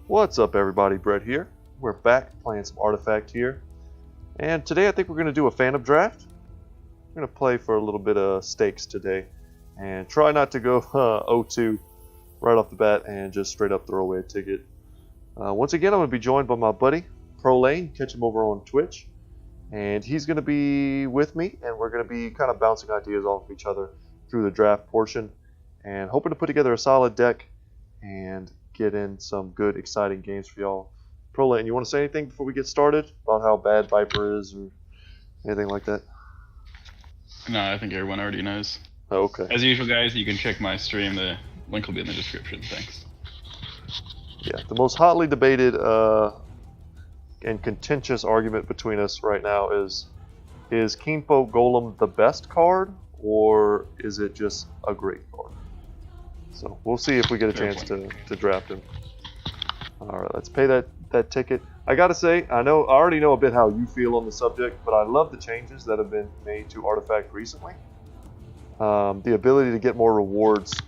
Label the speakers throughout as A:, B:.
A: What's up, everybody? Brett here. We're back playing some Artifact here. And today I think we're going to do a Phantom draft. We're going to play for a little bit of stakes today. And try not to go 0-2 right off the bat and just straight up throw away a ticket. Once again, I'm going to be joined by my buddy, Pro Lane. Catch him over on Twitch. And he's going to be with me. And we're going to be kind of bouncing ideas off of each other through the draft portion. And hoping to put together a solid deck and get in some good, exciting games for y'all. Prolane, you want to say anything before we get started about how bad Viper is or anything like that?
B: No, I think everyone already knows.
A: Oh, okay.
B: As usual, guys, you can check my stream. The link will be in the description. Thanks.
A: Yeah, the most hotly debated and contentious argument between us right now is Keenfolk Golem the best card, or is it just a great card? So we'll see if we get a chance to draft him. All right, let's pay that ticket. I gotta say, I already know a bit how you feel on the subject, but I love the changes that have been made to Artifact recently. The ability to get more rewards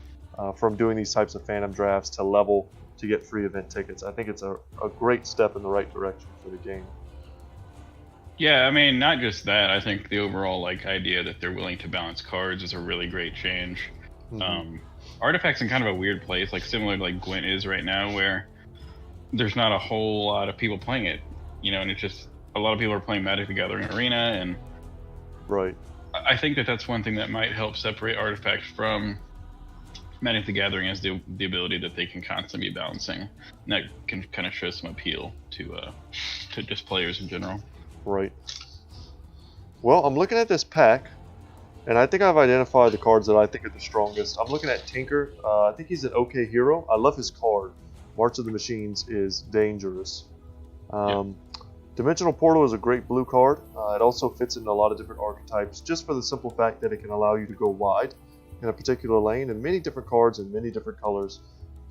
A: from doing these types of Phantom drafts to level to get free event tickets. I think it's a great step in the right direction for the game.
B: Yeah, I mean, not just that. I think the overall idea that they're willing to balance cards is a really great change.
A: Mm-hmm.
B: Artifact's in kind of a weird place, similar to Gwent is right now, where there's not a whole lot of people playing it, and it's just a lot of people are playing Magic the Gathering Arena, and
A: right.
B: I think that's one thing that might help separate Artifact from Magic the Gathering is the ability that they can constantly be balancing, and that can kind of show some appeal to just players in general.
A: Right. Well, I'm looking at this pack, and I think I've identified the cards that I think are the strongest. I'm looking at Tinker. I think he's an okay hero. I love his card. March of the Machines is dangerous. Dimensional Portal is a great blue card. It also fits into a lot of different archetypes, just for the simple fact that it can allow you to go wide in a particular lane, and many different cards in many different colors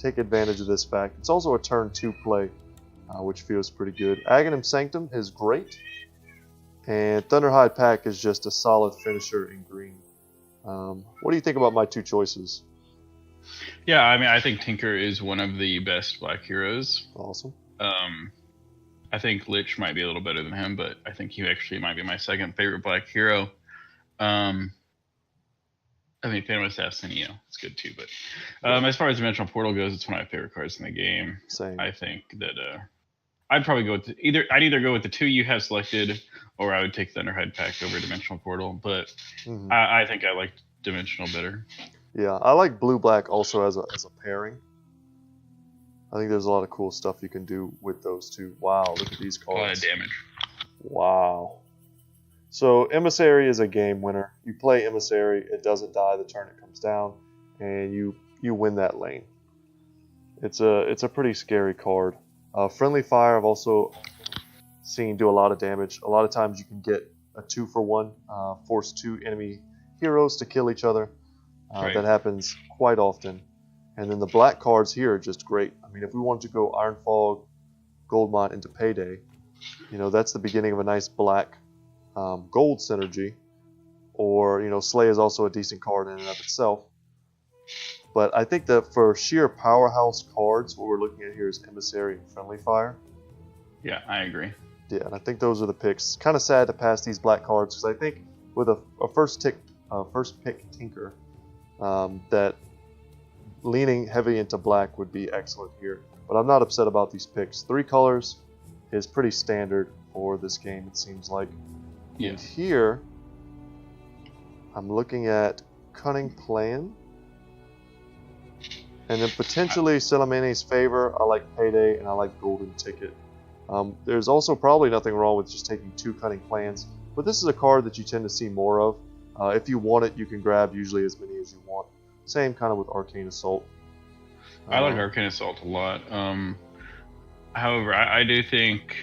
A: take advantage of this fact. It's also a turn 2 play, which feels pretty good. Aghanim Sanctum is great. And Thunderhide Pack is just a solid finisher in green. What do you think about my two choices?
B: Yeah, I mean, I think Tinker is one of the best black heroes.
A: Awesome.
B: I think Lich might be a little better than him, but I think he actually might be my second favorite black hero. I mean, Phantom Assassin, it's good too. But as far as Dimensional Portal goes, it's one of my favorite cards in the game.
A: Same.
B: I think that I'd probably go with I'd either go with the two you have selected, or I would take Thunderhide Pack over Dimensional Portal. But I think I like Dimensional better.
A: Yeah, I like blue-black also as a pairing. I think there's a lot of cool stuff you can do with those two. Wow, look at these cards.
B: A lot of damage.
A: Wow. So Emissary is a game winner. You play Emissary, it doesn't die the turn it comes down, and you win that lane. It's a pretty scary card. Friendly Fire I've also seen do a lot of damage. A lot of times you can get a 2-for-1, force 2 enemy heroes to kill each other.
B: Right.
A: That happens quite often. And then the black cards here are just great. I mean, if we wanted to go Ironfog, Goldmont into Payday, that's the beginning of a nice black gold synergy. Or, Slay is also a decent card in and of itself. But I think that for sheer powerhouse cards, what we're looking at here is Emissary and Friendly Fire.
B: Yeah, I agree.
A: Yeah, and I think those are the picks. Kind of sad to pass these black cards because I think with a first pick Tinker, that leaning heavy into black would be excellent here. But I'm not upset about these picks. 3 colors is pretty standard for this game, it seems like.
B: Yeah.
A: And here, I'm looking at Cunning Plan. And then potentially Selemane's Favor. I like Payday and I like Golden Ticket. There's also probably nothing wrong with just taking 2 Cunning Plans. But this is a card that you tend to see more of. If you want it, you can grab usually as many as you want. Same kind of with Arcane Assault.
B: I like Arcane Assault a lot. However, I think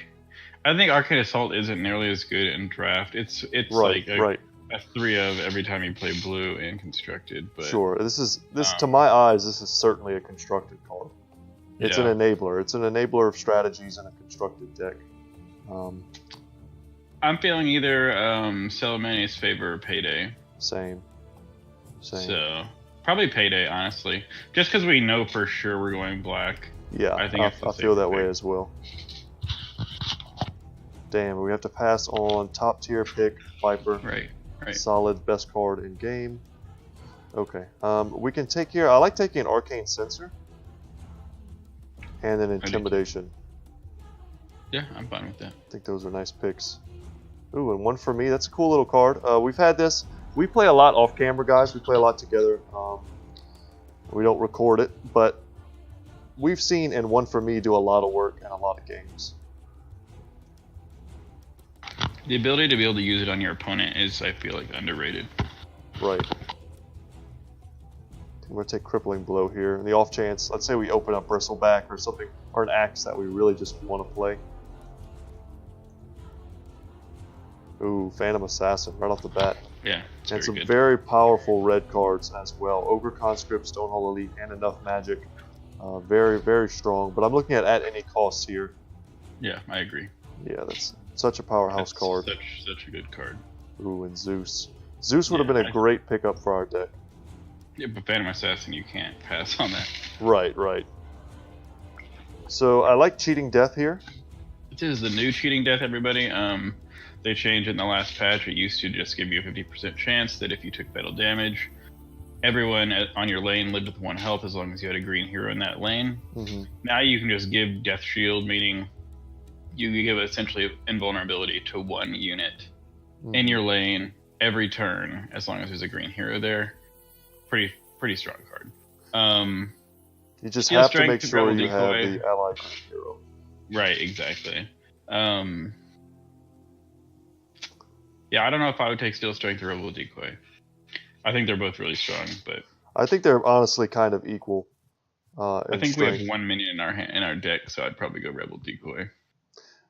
B: Arcane Assault isn't nearly as good in draft. It's
A: right.
B: A 3 of every time you play blue in constructed. But
A: sure, this to my eyes, this is certainly a constructed card. It's an enabler. It's an enabler of strategies in a constructed deck.
B: I'm feeling either Selemane's Favor or Payday.
A: Same.
B: So Probably Payday, honestly. Just because we know for sure we're going black.
A: Yeah,
B: I think it's the
A: I feel that
B: safer
A: way
B: pick.
A: as well. Damn, we have to pass on top tier pick Viper.
B: Right.
A: Solid, best card in game. Okay, we can take here. I like taking an Arcane Sensor and then Intimidation.
B: Yeah, I'm fine with that.
A: I think those are nice picks. Ooh, and one for me. That's a cool little card. We've had this. We play a lot off camera, guys. We play a lot together. We don't record it, but we've seen and one for me do a lot of work in a lot of games.
B: The ability to be able to use it on your opponent is, I feel like, underrated.
A: Right. I'm going to take Crippling Blow here. In the off chance, let's say we open up Bristleback or something, or an axe that we really just want to play. Ooh, Phantom Assassin right off the bat.
B: Yeah,
A: and some
B: good.
A: very powerful red cards as well. Ogre Conscript, Stonehall Elite, and Enough Magic. Very, very strong. But I'm looking at any cost here.
B: Yeah, I agree.
A: Yeah, that's such a powerhouse card.
B: Such a good card.
A: Ooh, and Zeus. Zeus would have been a great pickup for our deck.
B: Yeah, but Phantom Assassin, you can't pass on that.
A: Right, right. So I like Cheating Death here.
B: This is the new Cheating Death, everybody. They changed it in the last patch. It used to just give you a 50% chance that if you took fatal damage, everyone on your lane lived with 1 health as long as you had a green hero in that lane.
A: Mm-hmm.
B: Now you can just give Death Shield, meaning you give essentially invulnerability to 1 unit in your lane every turn as long as there's a green hero there. Pretty strong card.
A: You just have to make sure you have the allied hero.
B: Right, exactly. Yeah, I don't know if I would take Steel Strength or Rebel Decoy. I think they're both really strong, but
A: I think they're honestly kind of equal.
B: I think we have 1 minion in our deck, so I'd probably go Rebel Decoy.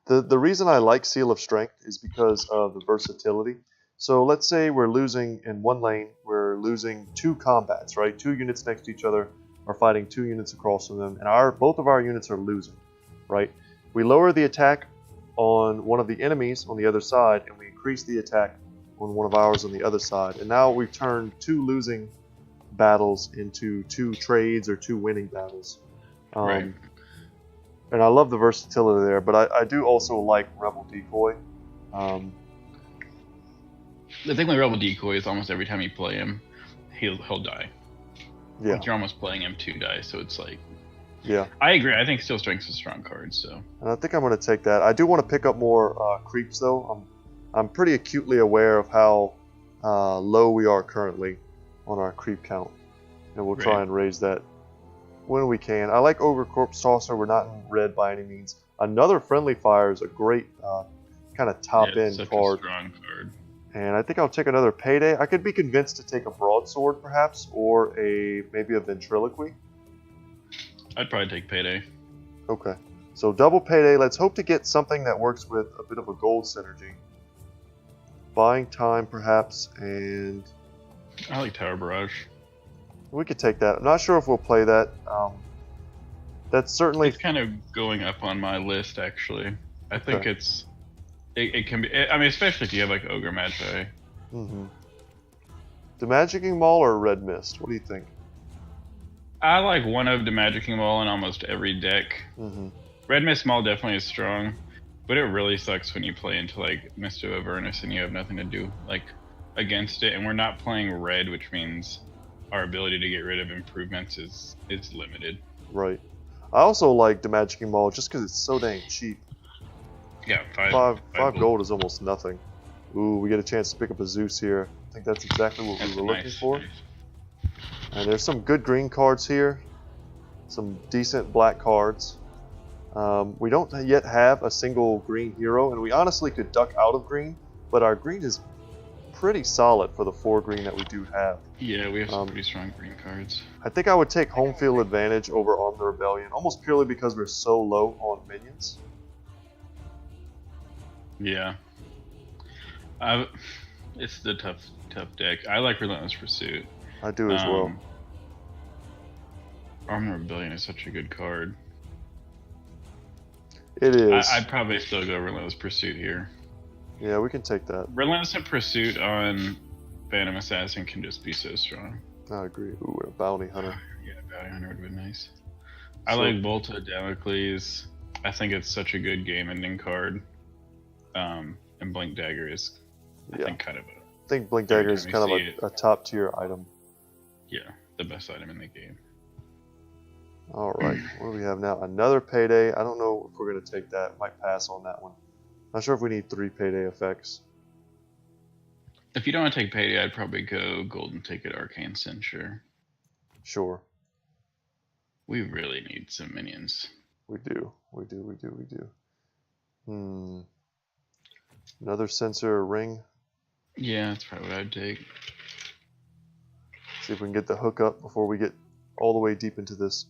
A: The reason I like Seal of Strength is because of the versatility. So let's say we're losing in 1 lane, we're losing 2 combats, right? 2 units next to each other are fighting 2 units across from them, and both of our units are losing, right? We lower the attack on one of the enemies on the other side, and we increase the attack on one of ours on the other side. And now we've turned 2 losing battles into 2 trades or 2 winning battles.
B: Right.
A: And I love the versatility there, but I do also like Rebel Decoy.
B: The thing with Rebel Decoy is almost every time you play him, he'll die.
A: Yeah.
B: Like you're almost playing him to die, so it's like...
A: Yeah.
B: I agree. I think Steel Strength's a strong card, so...
A: And I think I'm going to take that. I do want to pick up more creeps, though. I'm pretty acutely aware of how low we are currently on our creep count. And we'll try and raise that when we can. I like Ogre Corpse Tosser. We're not in red by any means. Another Friendly Fire is a great kind of top-end card.
B: A strong card.
A: And I think I'll take another Payday. I could be convinced to take a Broadsword, perhaps, or maybe a Ventriloquy.
B: I'd probably take Payday.
A: Okay. So double Payday. Let's hope to get something that works with a bit of a gold synergy. Buying time, perhaps, and...
B: I like Tower Barrage.
A: We could take that. I'm not sure if we'll play that. That's certainly...
B: It's kind of going up on my list, actually. I think it can be... I mean, especially if you have, like, Ogre Magi.
A: Mm-hmm. The Magicking Maul or Red Mist? What do you think?
B: I like one of the Magicking Maul in almost every deck.
A: Mm-hmm.
B: Red Mist Maul definitely is strong, but it really sucks when you play into, like, Mist of Avernus and you have nothing to do, like, against it. And we're not playing red, which means our ability to get rid of improvements is limited.
A: Right. I also like the Magicking Maul just because it's so dang cheap.
B: Yeah,
A: 5 gold is almost nothing. Ooh, we get a chance to pick up a Zeus here. I think that's exactly what we were looking for.
B: Nice.
A: And there's some good green cards here. Some decent black cards. We don't yet have a single green hero, and we honestly could duck out of green, but our green is pretty solid for the 4 green that we do have.
B: Yeah, we have some pretty strong green cards.
A: I think I would take home field advantage over Arm the Rebellion, almost purely because we're so low on minions.
B: Yeah. It's the tough deck. I like Relentless Pursuit.
A: I do as well.
B: Armor Rebellion is such a good card.
A: It is.
B: I'd probably still go Relentless Pursuit here.
A: Yeah, we can take that.
B: Relentless Pursuit on Phantom Assassin can just be so strong.
A: I agree. Ooh, a bounty hunter.
B: Yeah, Bounty Hunter would have been nice. I
A: So-
B: like Bolta Damocles. I think it's such a good game-ending card. And Blink Dagger is, I
A: Yeah.
B: think, kind of
A: I think Blink
B: Every
A: Dagger is
B: time
A: kind
B: you
A: of
B: see
A: a top tier item.
B: the best item in the game.
A: All right, what do we have now? Another payday. I don't know if we're going to take that. Might pass on that one. Not sure if we need 3 payday effects.
B: If you don't want to take Payday, I'd probably go Golden Ticket, Arcane Censure.
A: Sure,
B: We really need some minions.
A: we do. Another sensor ring.
B: Yeah, that's probably what I'd take.
A: See if we can get the hook up before we get all the way deep into this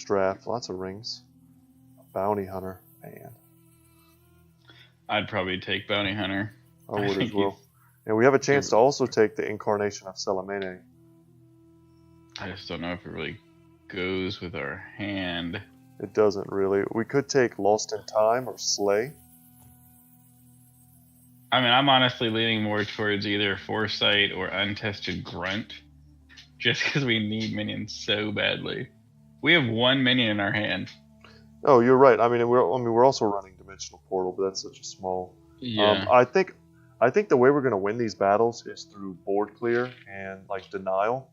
A: draft. Lots of rings. Bounty hunter, man.
B: I'd probably take Bounty Hunter.
A: I would as
B: think
A: well. And we have a chance to also take the incarnation of Salamene.
B: I just don't know if it really goes with our hand.
A: It doesn't really. We could take Lost in Time or Slay.
B: I mean, I'm honestly leaning more towards either Foresight or Untested Grunt, just because we need minions so badly. We have 1 minion in our hand.
A: Oh, you're right. I mean, we're also running Dimensional Portal, but that's such a small.
B: Yeah.
A: I think the way we're going to win these battles is through board clear and like denial.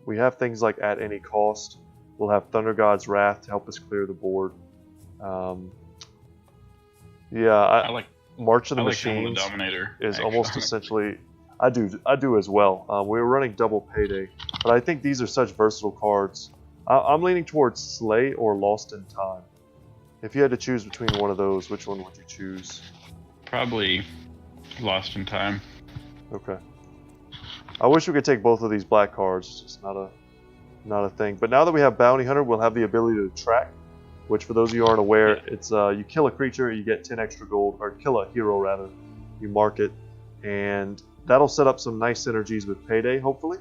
A: We have things like At Any Cost. We'll have Thunder God's Wrath to help us clear the board.
B: I like
A: March of the
B: Helm
A: Machines
B: the Dominator.
A: is
B: actually.
A: almost essentially. I do as well. We were running double Payday, but I think these are such versatile cards. I'm leaning towards Slay or Lost in Time. If you had to choose between one of those, which one would you choose?
B: Probably Lost in Time.
A: Okay. I wish we could take both of these black cards. It's just not a thing. But now that we have Bounty Hunter, we'll have the ability to track, which for those of you who aren't aware, it's you kill a creature, you get 10 extra gold, or kill a hero rather. You mark it, and that'll set up some nice synergies with Payday, hopefully.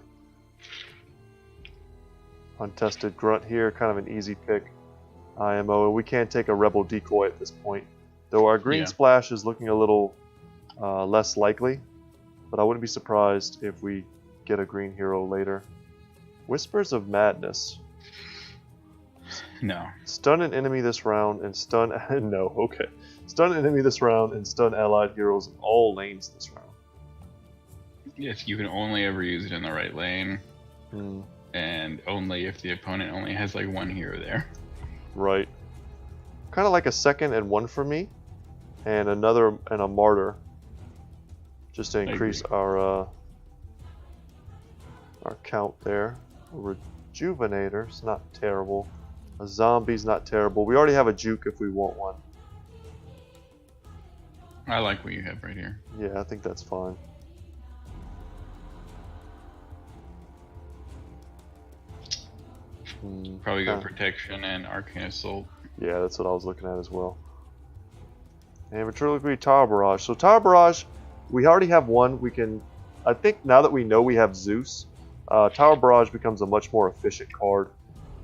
A: Untested Grunt here, kind of an easy pick. IMO. We can't take a Rebel Decoy at this point, though our Green
B: Yeah.
A: Splash is looking a little less likely. But I wouldn't be surprised if we get a green hero later. Whispers of Madness.
B: No.
A: Stun an enemy this round and stun. No, okay. Stun an enemy this round and stun allied heroes in all lanes this round.
B: Yes, you can only ever use it in the right lane,
A: Hmm,
B: and only if the opponent only has like 1 hero there.
A: right. Kind of like a 2nd and 1 for me, and another and a martyr, just to increase our count there. A Rejuvenator's not terrible. A zombie's not terrible. We already have a juke if we want one.
B: I like what you have right here.
A: Yeah, I think that's fine.
B: Probably go
A: Okay.
B: Protection and Arcane Assault.
A: Yeah, that's what I was looking at as well. And Ventriloquy Tower Barrage. So Tower Barrage, we already have one. We can, I think now that we know we have Zeus, Tower Barrage becomes a much more efficient card.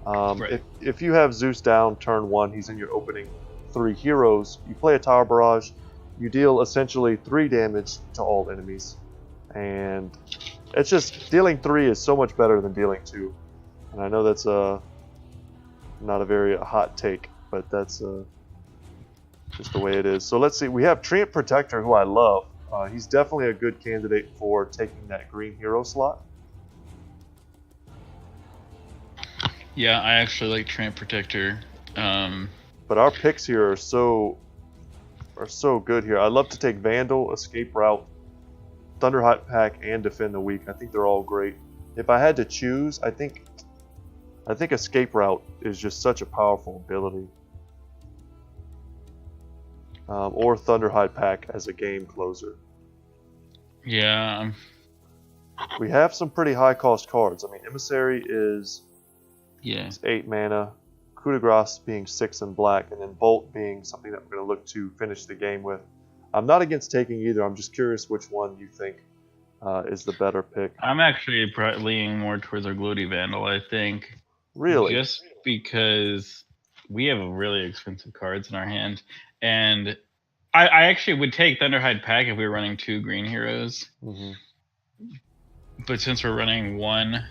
B: Right.
A: If you have Zeus down turn 1, he's in your opening 3 heroes. You play a Tower Barrage, you deal essentially 3 damage to all enemies. And it's just, dealing 3 is so much better than dealing 2. And I know that's not a very hot take, but that's just the way it is. So let's see. We have Treant Protector, who I love. He's definitely a good candidate for taking that green hero slot.
B: Yeah, I actually like Treant Protector.
A: But our picks here are so good here. I'd love to take Vandal, Escape Route, Thunderhot Pack, and Defend the Weak. I think they're all great. If I had to choose, I think Escape Route is just such a powerful ability. Or Thunderhide Pack as a game closer.
B: Yeah,
A: We have some pretty high cost cards. I mean, Emissary is
B: yeah.
A: 8 mana, Coup de Grace being 6 and black, and then Bolt being something that we're going to look to finish the game with. I'm not against taking either. I'm just curious which one you think is the better pick.
B: I'm actually leaning more towards our Gloaty Vandal, I think.
A: Really?
B: Just because we have really expensive cards in our hand. And I actually would take Thunderhide Pack if we were running 2 green heroes.
A: Mhm.
B: but since we're running one,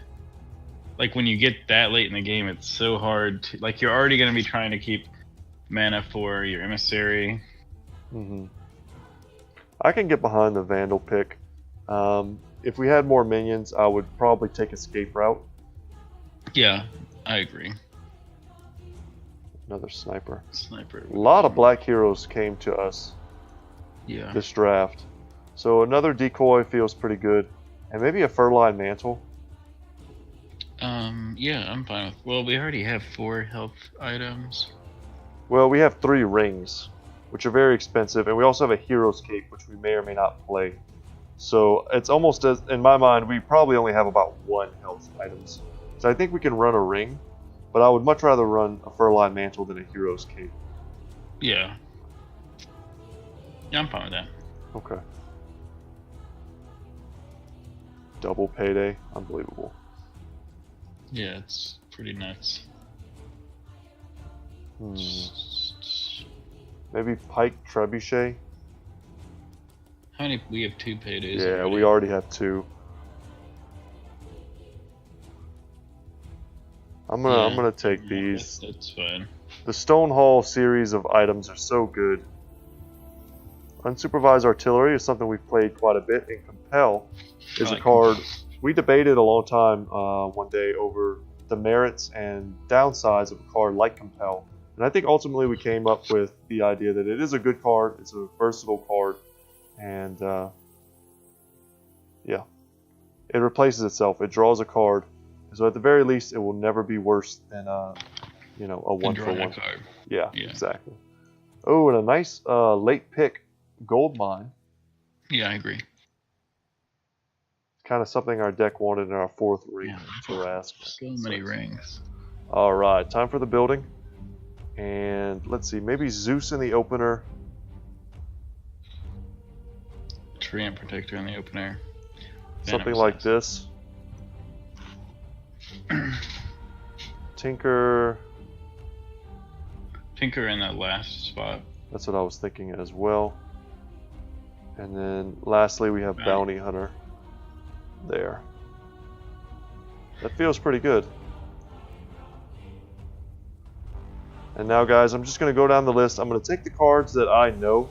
B: like when you get that late in the game, it's so hard to, like, you're already going to be trying to keep mana for your emissary.
A: I can get behind the Vandal pick. If we had more minions, I would probably take Escape Route.
B: Yeah, I agree.
A: Another sniper.
B: Sniper.
A: A lot of black heroes came to us this draft. So another decoy feels pretty good. And maybe a Furline Mantle.
B: Yeah, I'm fine with. Well, we already have 4 health items.
A: Well, we have 3 rings, which are very expensive, and we also have a Hero's Cape, which we may or may not play. So it's almost as, in my mind, we probably only have about 1 health items. So I think we can run a ring, but I would much rather run a Furline Mantle than a Hero's Cape.
B: Yeah. Yeah, I'm fine with that.
A: Okay. Double payday, unbelievable.
B: Yeah, it's pretty nuts.
A: Maybe Pike Trebuchet.
B: How many? We have 2 paydays.
A: Yeah, we already have 2. I'm gonna take these.
B: That's fine.
A: The Stonehall series of items are so good. Unsupervised Artillery is something we've played quite a bit, and Compel is a card we debated a long time one day over the merits and downsides of a card like Compel. And I think ultimately we came up with the idea that it is a good card, it's a versatile card, and yeah, it replaces itself. It draws a card, so at the very least, it will never be worse than a 1-for-1
B: card.
A: Yeah, exactly. Oh, and a nice late pick, Goldmine.
B: Yeah, I agree.
A: Kind of something our deck wanted in our 4th ring to Rask.
B: So many rings.
A: All right, time for the building. And let's see, maybe Zeus in the opener.
B: Treant Protector in the opener.
A: Something like this. Tinker.
B: Tinker in that last spot.
A: That's what I was thinking as well. And then lastly, we have Bounty Hunter. There. That feels pretty good. And now, guys, I'm just going to go down the list. I'm going to take the cards that I know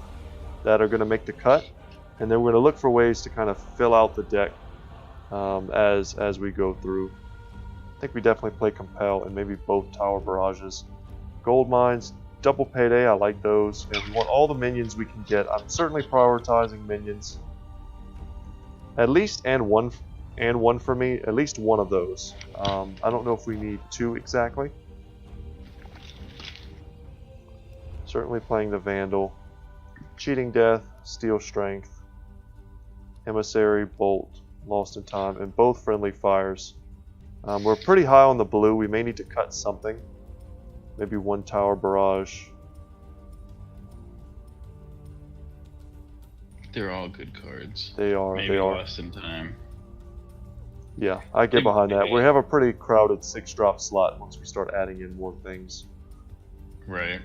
A: that are going to make the cut, and then we're going to look for ways to kind of fill out the deck as we go through. I think we definitely play Compel and maybe both Tower Barrages. Gold Mines, Double Payday, I like those. And we want all the minions we can get. I'm certainly prioritizing minions. At least and one for me. At least one of those. I don't know if we need 2 exactly. Certainly playing the Vandal. Cheating Death, Steel Strength, Emissary, Bolt, Lost in Time, and both friendly fires. We're pretty high on the blue. We may need to cut something. Maybe 1 Tower Barrage.
B: They're all good cards.
A: They are.
B: Maybe
A: they are.
B: Lost in Time.
A: Yeah, I get behind that. We have a pretty crowded 6-drop slot once we start adding in more things.
B: Right.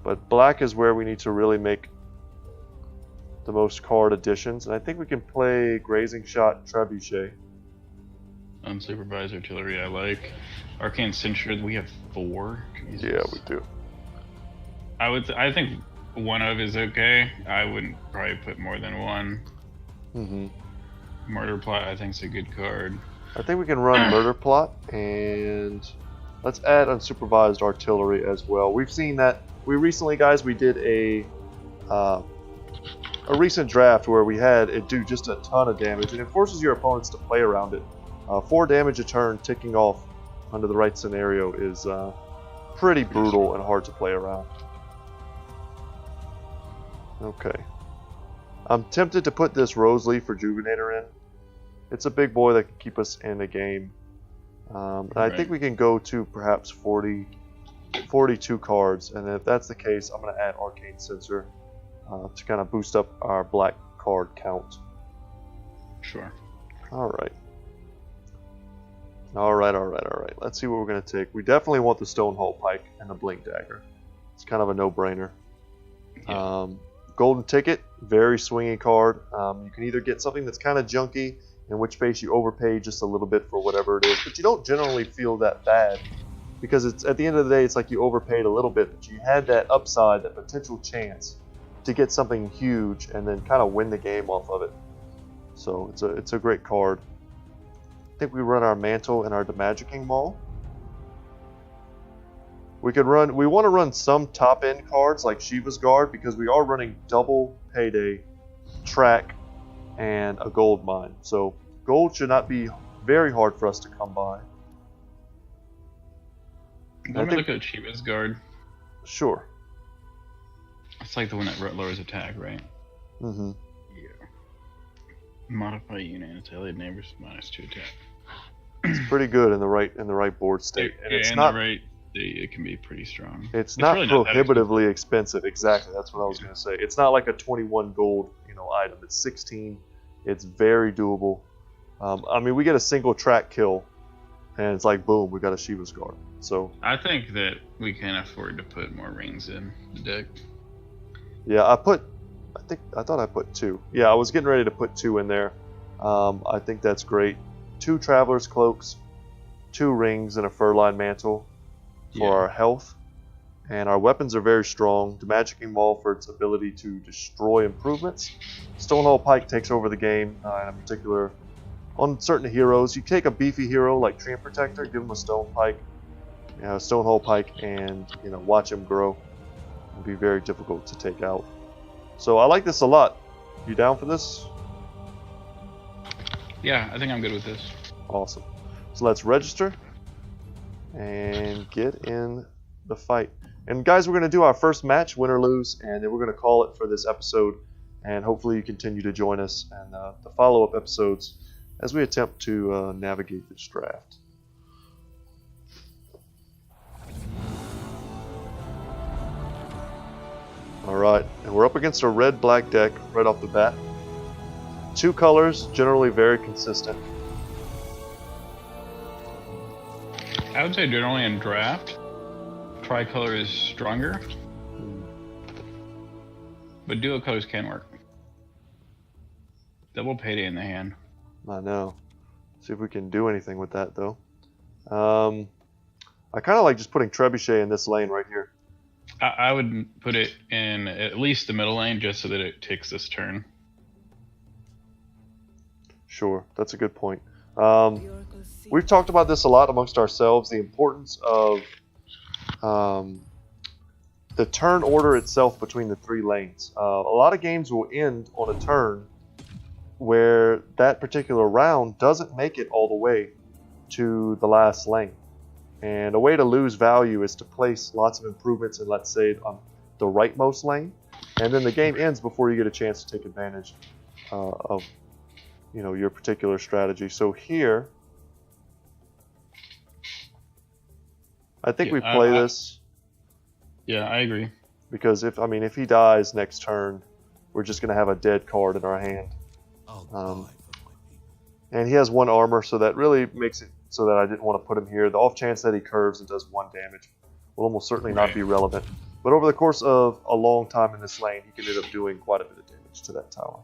A: But black is where we need to really make the most card additions, and I think we can play Grazing Shot Trebuchet.
B: Unsupervised Artillery I like. Arcane Cincture, we have 4. Jesus.
A: Yeah, we do.
B: I think 1 of is okay. I wouldn't probably put more than 1. Murder Plot I think is a good card.
A: I think we can run Murder Plot, and let's add Unsupervised Artillery as well. We've seen that. We recently, guys, we did a recent draft where we had it do just a ton of damage, and it forces your opponents to play around it. 4 damage a turn ticking off under the right scenario is pretty brutal and hard to play around. Okay. I'm tempted to put this Roseleaf Rejuvenator in. It's a big boy that can keep us in the game. I think we can go to perhaps 42 cards, and if that's the case, I'm going to add Arcane Censer to kind of boost up our black card count.
B: Sure.
A: Alright. Alright. Let's see what we're going to take. We definitely want the Stonehall Pike and the Blink Dagger. It's kind of a no-brainer. Yeah. Golden Ticket, very swingy card. You can either get something that's kind of junky in which case you overpay just a little bit for whatever it is, but you don't generally feel that bad because it's at the end of the day, it's like you overpaid a little bit, but you had that upside, that potential chance to get something huge and then kind of win the game off of it. So it's a great card. I think we run our Mantle and our Demagicking Maul. We want to run some top end cards like Shiva's Guard because we are running double Payday, Track, and a Gold Mine. So gold should not be very hard for us to come by.
B: Let me look at Shiva's Guard.
A: Sure.
B: It's like the one that lowers attack, right?
A: Mm-hmm.
B: Yeah. Modify unit and allied neighbors -2 attack.
A: It's pretty good in the right board state, and it's
B: in
A: not.
B: The right state, it can be pretty strong.
A: It's not
B: really
A: prohibitively expensive. Exactly, that's what I was going to say. It's not like a 21 gold, item. It's 16. It's very doable. I mean, we get a single track kill, and it's like boom, we got a Shiva's Guard. So
B: I think that we can afford to put more rings in the deck.
A: yeah, I thought I put 2. Yeah, I was getting ready to put 2 in there. I think that's great. 2 Traveler's Cloaks, 2 rings, and a Furline Mantle for our health. And our weapons are very strong. Demagicking Maul for its ability to destroy improvements. Stonehold Pike takes over the game, in particular on certain heroes. You take a beefy hero like Treant Protector, give him a Stone Pike, Stonehold Pike, and watch him grow. It'll be very difficult to take out. So I like this a lot. You down for this?
B: Yeah, I think I'm good with this.
A: Awesome. So let's register and get in the fight. And guys, we're going to do our first match, win or lose, and then we're going to call it for this episode. And hopefully you continue to join us and the follow-up episodes as we attempt to navigate this draft. Alright, and we're up against a red-black deck right off the bat. 2 colors, generally very consistent.
B: I would say generally in draft, tricolor is stronger, but dual colors can work. Double Payday in the hand.
A: I know. See if we can do anything with that, though. I kind of like just putting Trebuchet in this lane right here.
B: I would put it in at least the middle lane just so that it takes this turn.
A: Sure, that's a good point. We've talked about this a lot amongst ourselves, the importance of the turn order itself between the 3 lanes. A lot of games will end on a turn where that particular round doesn't make it all the way to the last lane. And a way to lose value is to place lots of improvements in, let's say, on the rightmost lane, and then the game ends before you get a chance to take advantage of your particular strategy. So here, I think we play this.
B: Yeah, I agree.
A: Because if he dies next turn, we're just going to have a dead card in our hand. And he has 1 armor, so that really makes it so that I didn't want to put him here. The off chance that he curves and does 1 damage will almost certainly not be relevant. But over the course of a long time in this lane, he can end up doing quite a bit of damage to that tower.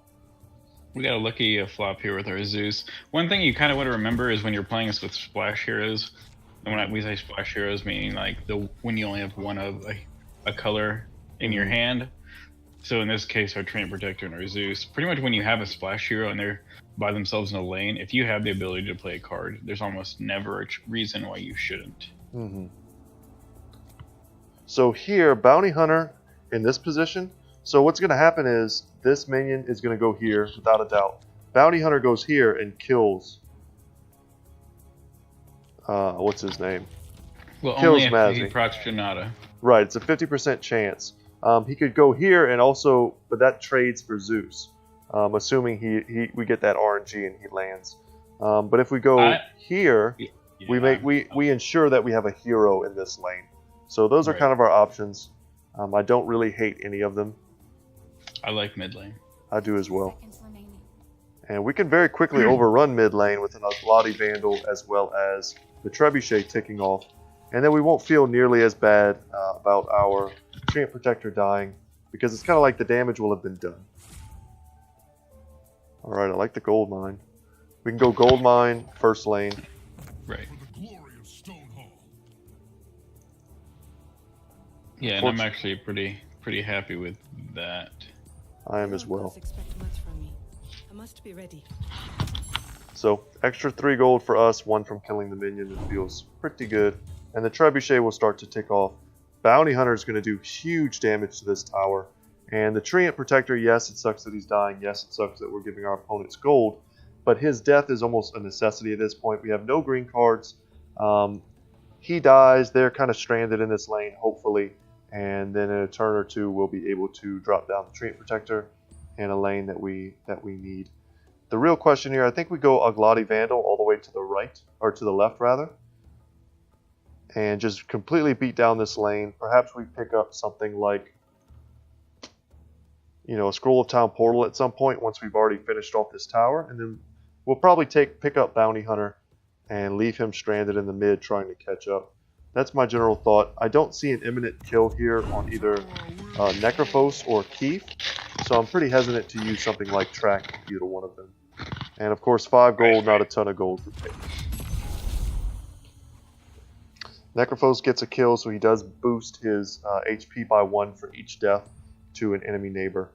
B: We got a lucky flop here with our Zeus. One thing you kind of want to remember is when you're playing this with splash heroes, and when we say splash heroes, meaning like when you only have one of a color in your hand. So in this case, our Treant Protector and our Zeus. Pretty much when you have a splash hero and they're by themselves in a lane, if you have the ability to play a card, there's almost never a reason why you shouldn't.
A: Mm-hmm. So here, Bounty Hunter in this position. So what's going to happen is this minion is going to go here without a doubt. Bounty Hunter goes here and kills. What's his name?
B: Well,
A: kills
B: only if
A: Mazzy.
B: he procs Janata.
A: Right, it's a 50% chance. He could go here and also, but that trades for Zeus, assuming we get that RNG and he lands. But if we go here, we ensure that we have a hero in this lane. So those are kind of our options. I don't really hate any of them.
B: I like mid lane.
A: I do as well. And we can very quickly overrun mid lane with an Lottie Vandal as well as the Trebuchet ticking off. And then we won't feel nearly as bad about our Treant Protector dying, because it's kind of like the damage will have been done. Alright, I like the gold mine. We can go gold mine, first lane.
B: Right. Yeah, and I'm actually pretty happy with that.
A: I am as well.
C: Expect much from me. I must be ready.
A: So extra 3 gold for us, 1 from killing the minion. It feels pretty good. And the trebuchet will start to tick off. Bounty Hunter is going to do huge damage to this tower. And the Treant Protector, yes, it sucks that he's dying. Yes, it sucks that we're giving our opponents gold. But his death is almost a necessity at this point. We have no green cards. He dies. They're kind of stranded in this lane, hopefully. And then in a turn or two, we'll be able to drop down the Treant Protector in a lane that we need. The real question here, I think we go Aglati Vandal all the way to the right, or to the left rather, and just completely beat down this lane. Perhaps we pick up something like, you know, a Scroll of Town Portal at some point once we've already finished off this tower, and then we'll probably pick up Bounty Hunter and leave him stranded in the mid trying to catch up. That's my general thought. I don't see an imminent kill here on either Necrophos or Keith, so I'm pretty hesitant to use something like Track with either one of them. And of course, 5 gold, not a ton of gold for Payday. Necrophos gets a kill, so he does boost his HP by 1 for each death to an enemy neighbor.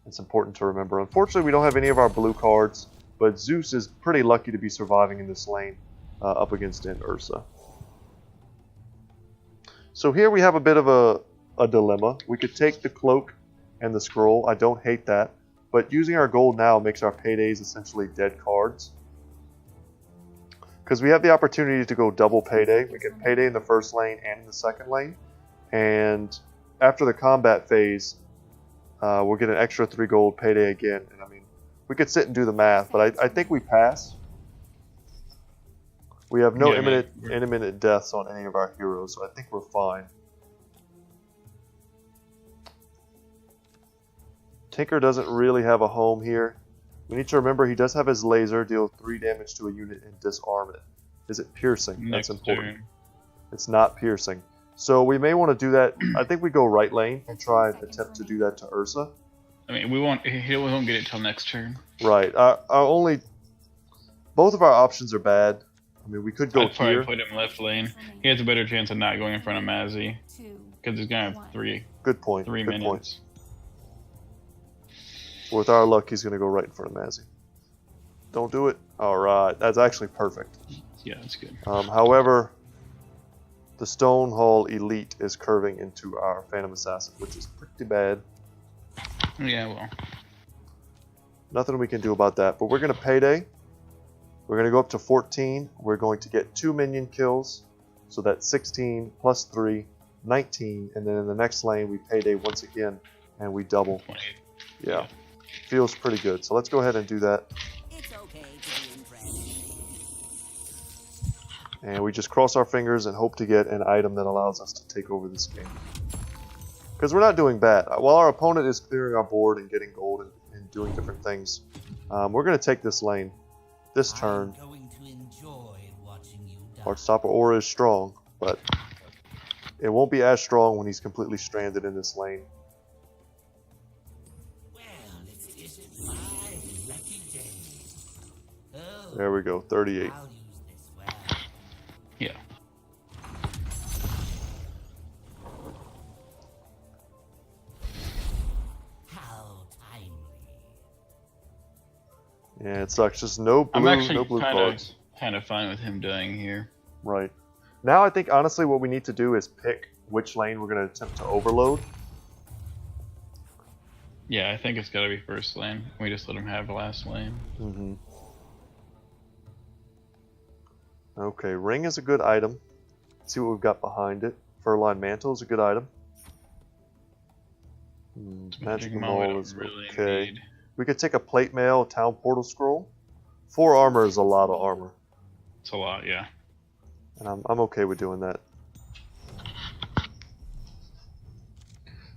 A: It's important to remember. Unfortunately, we don't have any of our blue cards, but Zeus is pretty lucky to be surviving in this lane up against an Ursa. So here we have a bit of a dilemma. We could take the cloak and the scroll. I don't hate that. But using our gold now makes our paydays essentially dead cards. Because we have the opportunity to go double payday. We get payday in the first lane and in the second lane. And after the combat phase, we'll get an extra 3 gold payday again. And I mean, we could sit and do the math, but I think we pass. We have no imminent deaths on any of our heroes, so I think we're fine. Tinker doesn't really have a home here. We need to remember he does have his laser, deal 3 damage to a unit and disarm it. Is it piercing? That's important. It's not piercing. So we may want to do that. I think we go right lane and try and attempt to do that to Ursa.
B: I mean, he won't get it till next turn.
A: Right. Both of our options are bad. I mean, we could go
B: I'd probably
A: here.
B: put him left lane. He has a better chance of not going in front of Mazzy. Because he's going to have 3
A: Good point.
B: Good
A: minions.
B: Point.
A: With our luck, he's going to go right in front of Mazzy. Don't do it. All right. That's actually perfect.
B: Yeah, that's good.
A: However, the Stone Hall Elite is curving into our Phantom Assassin, which is pretty bad.
B: Yeah, well.
A: Nothing we can do about that. But we're going to payday. We're going to go up to 14. We're going to get 2 minion kills. So that's 16 plus 3, 19. And then in the next lane, we payday once again. And we double.
B: 28.
A: Yeah. Feels pretty good. So let's go ahead and do that.
C: It's okay to be impressed.
A: And we just cross our fingers and hope to get an item that allows us to take over this game. Because we're not doing bad. While our opponent is clearing our board and getting gold and doing different things, we're going to take this lane. This turn. Heartstopper Aura is strong, but it won't be as strong when he's completely stranded in this lane. There we go, 38.
B: Yeah.
A: Yeah, it sucks. Just no blue,
B: I'm actually
A: no blue cards.
B: kind of fine with him dying here.
A: Right. Now I think honestly what we need to do is pick which lane we're going to attempt to overload.
B: Yeah, I think it's got to be first lane. We just let him have the last lane.
A: Mm-hmm. Okay, ring is a good item. Let's see what we've got behind it. Furline Mantle is a good item. Magic Maul is
B: really
A: okay.
B: need.
A: We could take a Plate Mail, Town Portal Scroll. 4 armor is a lot of armor.
B: It's a lot, yeah.
A: And I'm okay with doing that.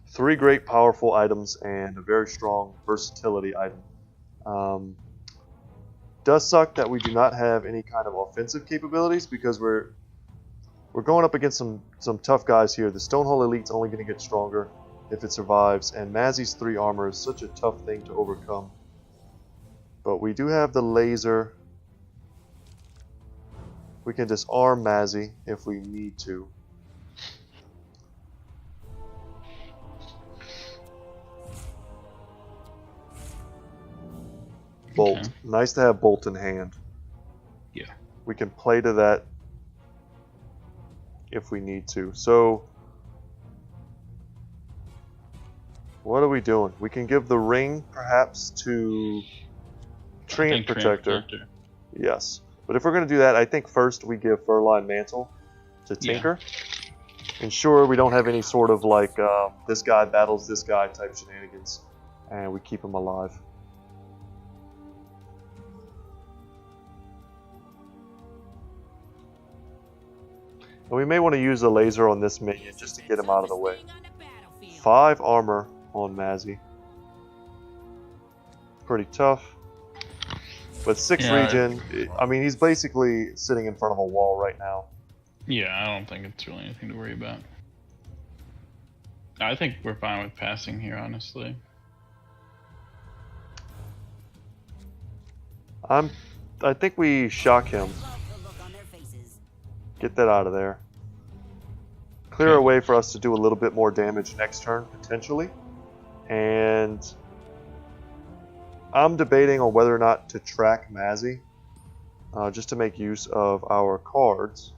A: 3 great powerful items and a very strong versatility item. Does suck that we do not have any kind of offensive capabilities because we're going up against some tough guys here. The Stonehall Elite's only going to get stronger if it survives, and Mazzy's 3 armor is such a tough thing to overcome. But we do have the laser, We can disarm Mazzy if we need to. Bolt.
B: Okay.
A: Nice to have Bolt in hand.
B: Yeah.
A: We can play to that if we need to. So, what are we doing? We can give the ring, perhaps, to Treant Protector. Yes. But if we're going to do that, I think first we give Furline Mantle to Tinker. Ensure we don't have any sort of like, this guy battles this guy type shenanigans. And we keep him alive. And we may want to use a laser on this minion just to get him out of the way. 5 armor on Mazzy. Pretty tough. But 6 regen, I mean, he's basically sitting in front of a wall right now.
B: Yeah, I don't think it's really anything to worry about. I think we're fine with passing here, honestly.
A: I think we shock him. Get that out of there. Clear a way for us to do a little bit more damage next turn, potentially. And I'm debating on whether or not to track Mazzy, just to make use of our cards.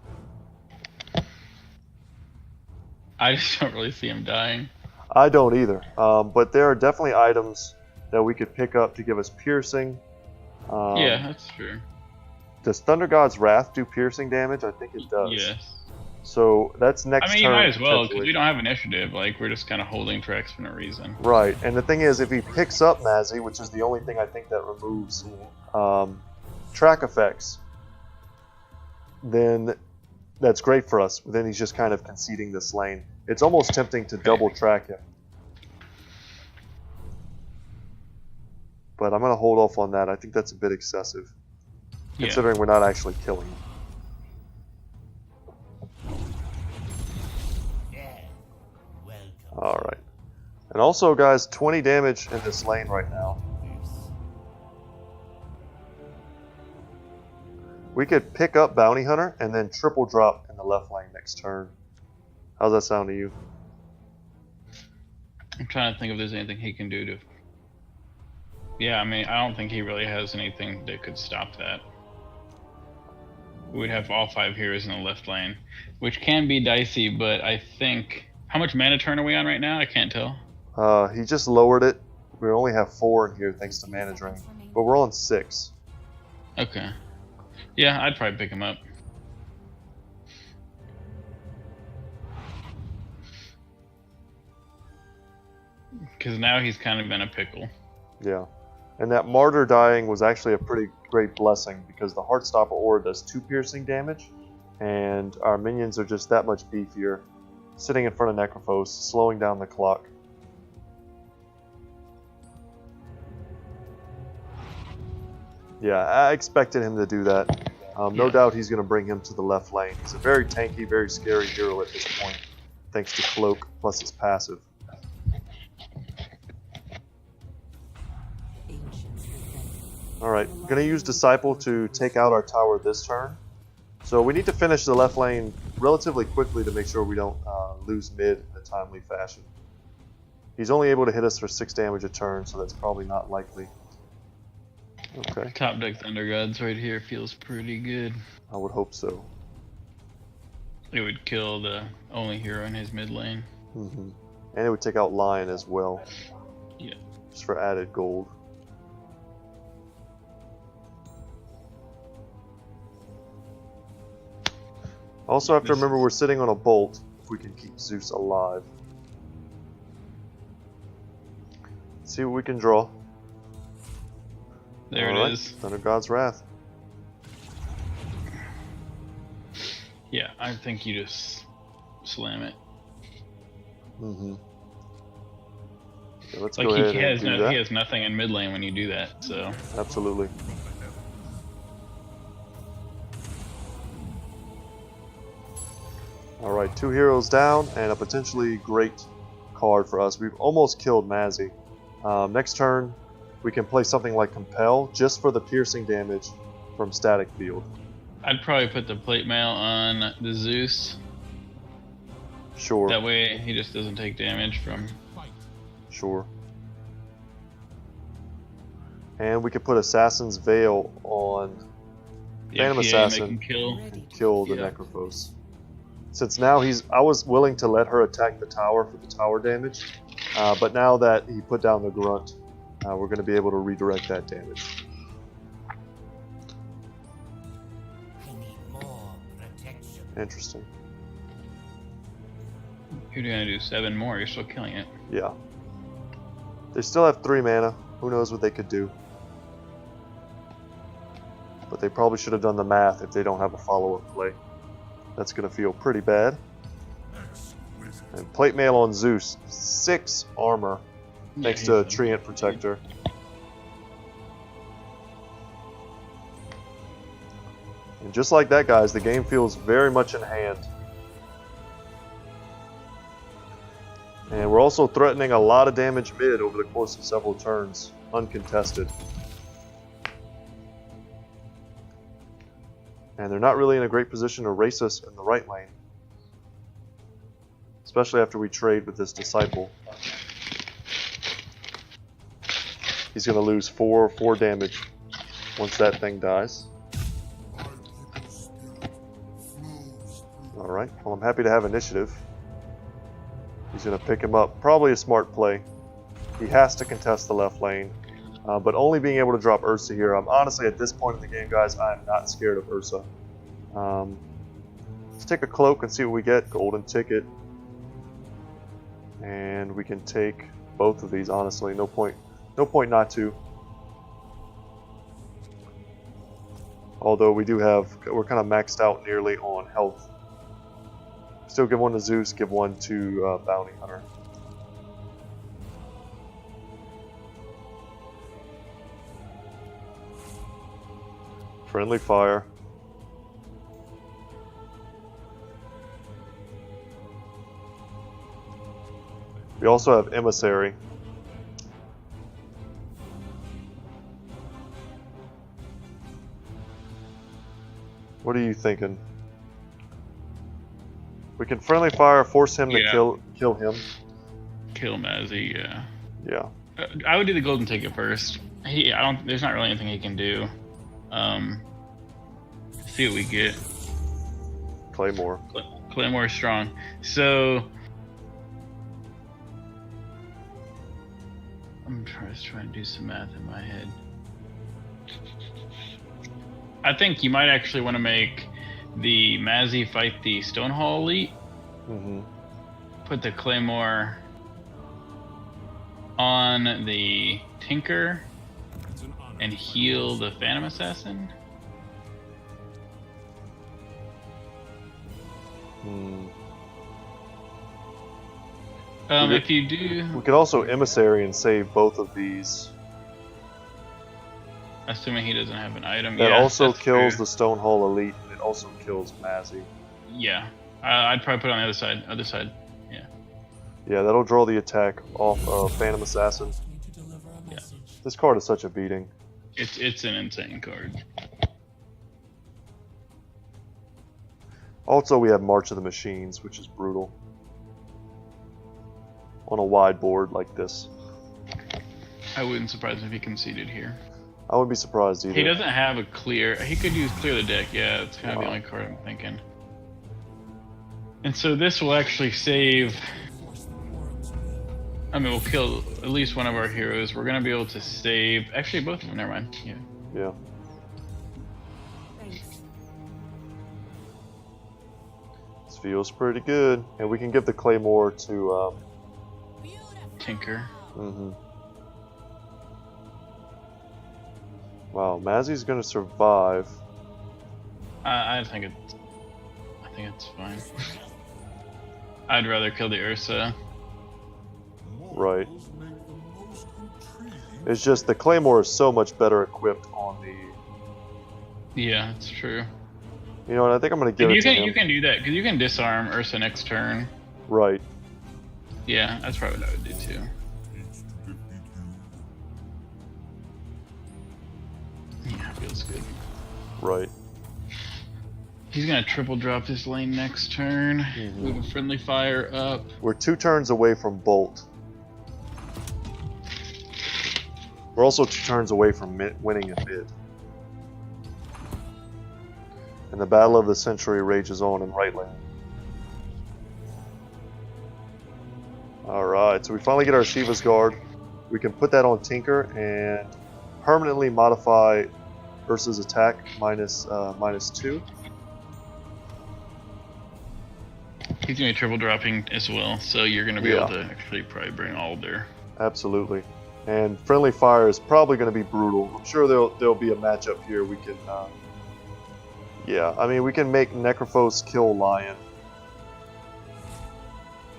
B: I just don't really see him dying.
A: I don't either, but there are definitely items that we could pick up to give us piercing.
B: Yeah, that's true.
A: Does Thunder God's Wrath do piercing damage? I think it does.
B: Yes.
A: So that's next
B: I mean,
A: turn.
B: you might as well, because
A: potentially.
B: we don't have initiative. Like, we're just kind of holding tracks for no reason.
A: Right, and the thing is, if he picks up Mazzy, which is the only thing I think that removes track effects, then that's great for us. Then he's just kind of conceding this lane. It's almost tempting to double track him. But I'm going to hold off on that. I think that's a bit excessive, considering we're not actually killing him. Alright. And also, guys, 20 damage in this lane right now. We could pick up Bounty Hunter and then triple drop in the left lane next turn. How's that sound to you?
B: I'm trying to think if there's anything he can do to... Yeah, I mean, I don't think he really has anything that could stop that. We'd have all 5 heroes in the left lane, which can be dicey, but I think... How much mana turn are we on right now? I can't tell.
A: He just lowered it. We only have 4 in here thanks to mana drain. But we're on 6.
B: Okay. Yeah, I'd probably pick him up. Because now he's kind of in a pickle.
A: Yeah. And that Martyr dying was actually a pretty great blessing because the Heartstopper Aura does 2 piercing damage, and our minions are just that much beefier. Sitting in front of Necrophos, slowing down the clock. Yeah, I expected him to do that. No doubt he's going to bring him to the left lane. He's a very tanky, very scary hero at this point, thanks to Cloak plus his passive. Alright, going to use Disciple to take out our tower this turn. So we need to finish the left lane relatively quickly to make sure we don't lose mid in a timely fashion. He's only able to hit us for 6 damage a turn, so that's probably not likely. Okay.
B: Top deck Thunder Gods right here feels pretty good.
A: I would hope so.
B: It would kill the only hero in his mid lane.
A: And it would take out Lion as well.
B: Yeah.
A: Just for added gold. Also have to remember we're sitting on a bolt if we can keep Zeus alive. Let's see what we can draw.
B: There
A: Alright,
B: it is.
A: Thunder God's Wrath.
B: Yeah, I think you just slam it.
A: Okay, let's
B: Like
A: go ahead
B: he
A: and
B: has
A: do that.
B: he has nothing in mid lane when you do that, so
A: Absolutely. Alright, 2 heroes down and a potentially great card for us. We've almost killed Mazzy. Next turn, we can play something like Compel just for the piercing damage from Static Field.
B: I'd probably put the plate mail on the Zeus.
A: Sure.
B: That way he just doesn't take damage from.
A: Sure. And we could put Assassin's Veil on Phantom
B: PA,
A: Assassin.
B: Make him kill.
C: Ready.
A: Kill the
B: Yeah.
A: Necrophos. Since now I was willing to let her attack the tower for the tower damage, but now that he put down the grunt, we're going to be able to redirect that damage.
D: I need more protection.
A: Interesting.
B: You're gonna do 7 more. You're still killing it.
A: Yeah. They still have 3 mana. Who knows what they could do? But they probably should have done the math if they don't have a follow-up play. That's going to feel pretty bad. And plate mail on Zeus. 6 armor. Thanks to Treant Protector. And just like that, guys, the game feels very much in hand. And we're also threatening a lot of damage mid over the course of several turns, uncontested. And they're not really in a great position to race us in the right lane. Especially after we trade with this Disciple. He's going to lose 4 damage once that thing dies. Alright, well I'm happy to have initiative. He's going to pick him up. Probably a smart play. He has to contest the left lane. But only being able to drop Ursa here, I'm honestly at this point in the game, guys, I'm not scared of Ursa. Let's take a cloak and see what we get. Golden ticket. And we can take both of these, honestly. No point not to. Although we're kind of maxed out nearly on health. Still give one to Zeus, give one to Bounty Hunter. Friendly fire. We also have Emissary. What are you thinking? We can friendly fire, force him to
B: Yeah.
A: kill him.
B: Kill Mazzy, yeah.
A: Yeah.
B: I would do the golden ticket first. There's not really anything he can do. See what we get.
A: Claymore.
B: Claymore is strong. So I'm just trying to do some math in my head. I think you might actually want to make the Mazzy fight the Stonehall Elite.
A: Mm-hmm.
B: Put the Claymore on the Tinker and heal the Phantom Assassin.
A: Hmm.
B: If you do,
A: We could also Emissary and save both of these.
B: assuming he doesn't have an item,
A: That
B: yeah,
A: also
B: that's
A: kills
B: true.
A: the Stonehall Elite, and it also kills Mazzy.
B: Yeah, I'd probably put it on the other side. Yeah.
A: Yeah, that'll draw the attack off of Phantom Assassin.
B: Yeah.
A: This card is such a beating.
B: It's an insane card.
A: Also, we have March of the Machines, which is brutal. On a wide board like this.
B: I wouldn't surprise me if he conceded here.
A: I wouldn't be surprised either.
B: He doesn't have a clear. He could use clear the deck. Yeah, that's kind of the
A: Wow.
B: only card I'm thinking. And so this will actually save. I mean, we'll kill at least one of our heroes. We're gonna be able to save. Actually, both of them. Never mind. Yeah.
A: Yeah.
C: Thanks.
A: This feels pretty good. And we can give the Claymore to...
B: Tinker.
A: Wow, Mazzy's gonna survive.
B: I think it's fine. I'd rather kill the Ursa.
A: Right. It's just the Claymore is so much better equipped on the...
B: Yeah, it's true.
A: You know what, I think I'm gonna give
B: And
A: it
B: you
A: to
B: can
A: him.
B: you can do that because you can disarm Ursa next turn.
A: Right.
B: Yeah, that's probably what I would do too. Yeah, feels good.
A: Right.
B: He's gonna triple drop this lane next turn. Move a friendly fire up.
A: We're 2 turns away from Bolt. We're also 2 turns away from winning a mid. And the Battle of the Century rages on in right lane. Alright, so we finally get our Shiva's Guard. We can put that on Tinker and permanently modify Ursa's attack -2.
B: He's gonna be triple dropping as well, so you're gonna be able to actually probably bring all their.
A: Absolutely. And friendly fire is probably going to be brutal. I'm sure there'll be a matchup here. We can, yeah. I mean, we can make Necrophos kill Lion.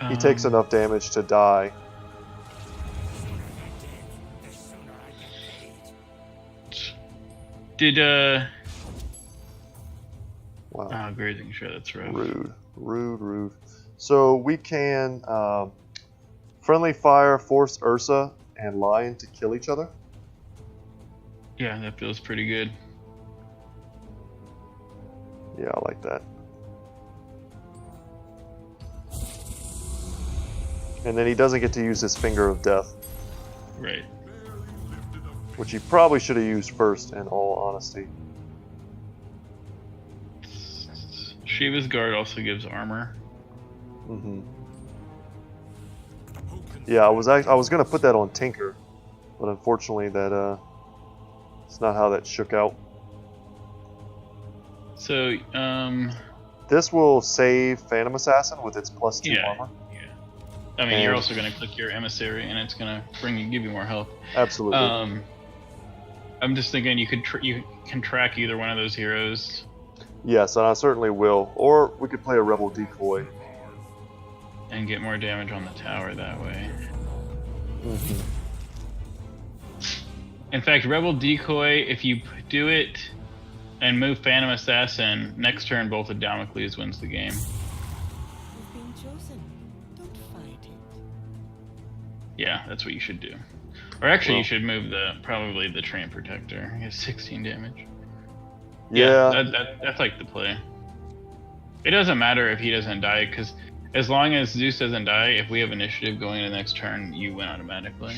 A: He takes enough damage to die.
B: Did
A: Wow.
B: Oh, grazing sure that's rough.
A: Rude. So we can friendly fire force Ursa and Lion to kill each other.
B: Yeah, that feels pretty good.
A: Yeah, I like that. And then he doesn't get to use his Finger of Death,
B: Right.
A: which he probably should have used first, in all honesty.
B: Shiva's Guard also gives armor.
A: Yeah, I was gonna put that on Tinker, but unfortunately that it's not how that shook out.
B: So,
A: This will save Phantom Assassin with its +2
B: Yeah.
A: armor.
B: I mean, you're
A: And-
B: also gonna click your emissary, and it's gonna give you more health.
A: Absolutely.
B: I'm just thinking you can track either one of those heroes.
A: Yes, and I certainly will. Or we could play a Rebel Decoy.
B: And get more damage on the tower that way. In fact, Rebel Decoy, if you do it and move Phantom Assassin, next turn Bolt of Damocles wins the game.
C: You've been chosen. Don't fight it.
B: Yeah, that's what you should do. Or actually,
A: Well-
B: you should move probably the Train Protector. He has 16 damage.
A: Yeah.
B: That's like the play. It doesn't matter if he doesn't die, because as long as Zeus doesn't die, if we have initiative going into the next turn, you win automatically.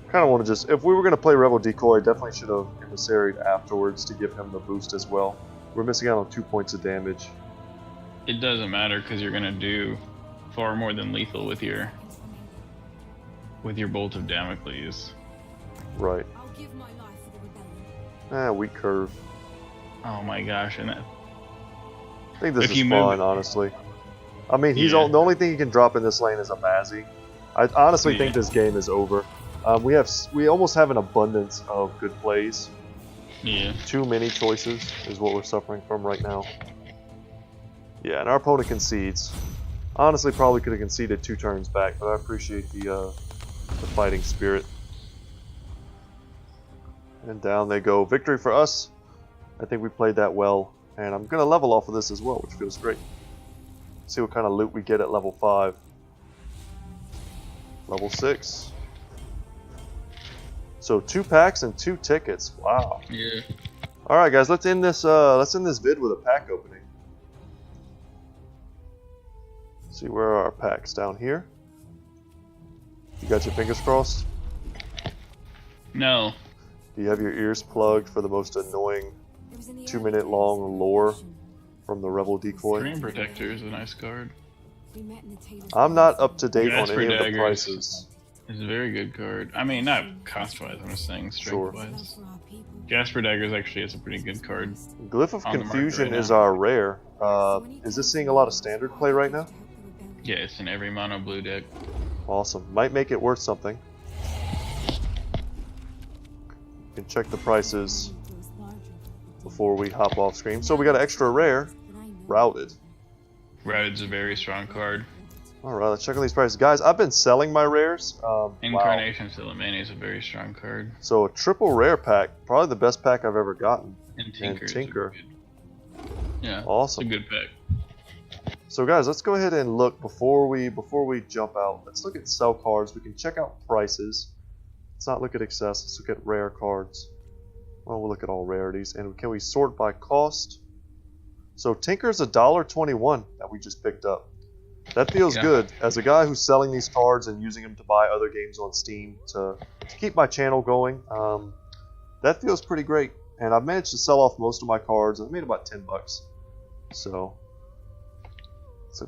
A: Kind of want to just, if we were going to play Rebel Decoy, definitely should have emissaried afterwards to give him the boost as well. We're missing out on 2 points of damage.
B: It doesn't matter, because you're gonna do far more than lethal with your Bolt of Damocles.
A: Right.
C: I'll give my life for the rebellion.
A: Weak curve.
B: Oh my gosh! And that,
A: I think this
B: If
A: is
B: you move
A: fine,
B: it-
A: honestly. I mean,
B: Yeah.
A: the only thing he can drop in this lane is a Mazzy. I honestly think
B: Yeah.
A: this game is over. We almost have an abundance of good plays.
B: yeah,
A: Too many choices is what we're suffering from right now. Yeah, and our opponent concedes. Honestly, probably could have conceded 2 turns back, but I appreciate the fighting spirit. And down they go. Victory for us. I think we played that well, and I'm gonna level off of this as well, which feels great. See what kind of loot we get at level 5. Level 6. So 2 packs and 2 tickets. Wow.
B: yeah.
A: All right, guys, let's end this vid with a pack opening. See, where are our packs? Down here. You got your fingers crossed?
B: No,
A: Do you have your ears plugged for the most annoying
C: It was in the
A: 2-minute long lore from the Rebel Decoy?
B: Train Protector is a nice card.
C: We met in the Taylor's
A: I'm not up to date on
B: Jasper
A: any of the
B: Daggers.
A: prices.
B: It's a very good card. I mean, not cost-wise. I'm just saying
A: Sure.
B: strength-wise.
C: for our people.
B: Jasper Daggers actually is a pretty good card.
A: Glyph of
B: On the market
A: Confusion
B: right
A: is
B: now.
A: our rare. Is this seeing a lot of standard play right now?
B: Yeah, it's in every mono blue deck.
A: Awesome. Might make it worth something. You can check the prices before we hop off screen. So we got an extra rare, Routed.
B: Routed's a very strong card.
A: Alright, let's check on these prices. Guys, I've been selling my rares. Wow.
B: Incarnation Silumene is a very strong card.
A: So a triple rare pack, probably the best pack I've ever gotten.
B: And Tinker. is a
A: Tinker.
B: good- Yeah,
A: Awesome.
B: it's a good pick.
A: So guys, let's go ahead and look before we jump out. Let's look at sell cards. We can check out prices. Let's not look at excess. Let's look at rare cards. Well, we'll look at all rarities. And can we sort by cost? So Tinker's $1.21 that we just picked up. That feels good. As a guy who's selling these cards and using them to buy other games on Steam to keep my channel going, that feels pretty great. And I've managed to sell off most of my cards. I've made about $10. So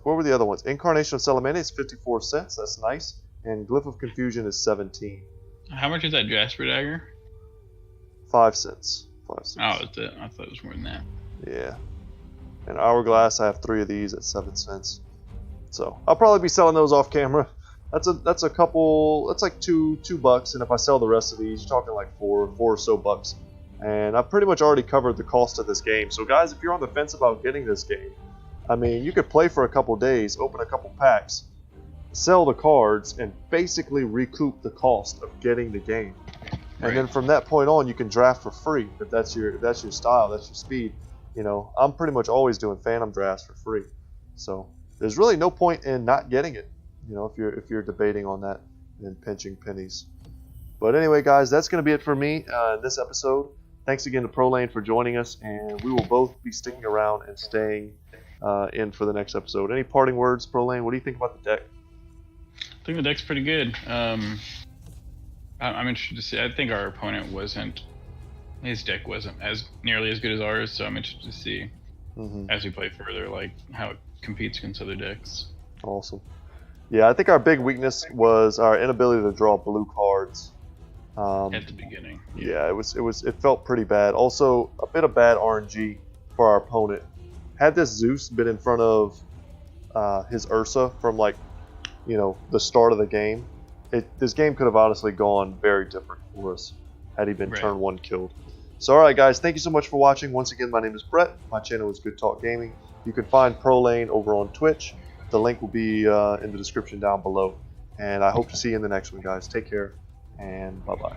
A: what were the other ones? Incarnation of Salamene is 54 cents. That's nice. And Glyph of Confusion is 17.
B: How much is that Jasper Dagger?
A: 5 cents. 5 cents.
B: Oh, that's it. I thought it was more than that.
A: Yeah. And Hourglass, I have 3 of these at 7 cents. So I'll probably be selling those off camera. That's a couple. That's like $2, and if I sell the rest of these, you're talking like four or so bucks. And I've pretty much already covered the cost of this game. So guys, if you're on the fence about getting this game, I mean, you could play for a couple days, open a couple packs, sell the cards, and basically recoup the cost of getting the game. And then from that point on, you can draft for free if that's your style, that's your speed. You know, I'm pretty much always doing Phantom drafts for free. So there's really no point in not getting it. You know, if you're debating on that and pinching pennies. But anyway, guys, that's going to be it for me in this episode. Thanks again to ProLane for joining us, and we will both be sticking around and staying in for the next episode. Any parting words, ProLane? What do you think about the deck?
B: I think the deck's pretty good. I'm interested to see. I think our opponent his deck wasn't as nearly as good as ours, so I'm interested to see as we play further, like how it competes against other decks.
A: Awesome. Yeah, I think our big weakness was our inability to draw blue cards.
B: At the beginning.
A: Yeah, it felt pretty bad. Also, a bit of bad RNG for our opponent. Had this Zeus been in front of his Ursa from the start of the game, this game could have honestly gone very different for us had he been turn 1 killed. So alright guys, thank you so much for watching. Once again, my name is Brett. My channel is Good Talk Gaming. You can find ProLane over on Twitch. The link will be in the description down below. And I hope to see you in the next one, guys. Take care, and bye-bye.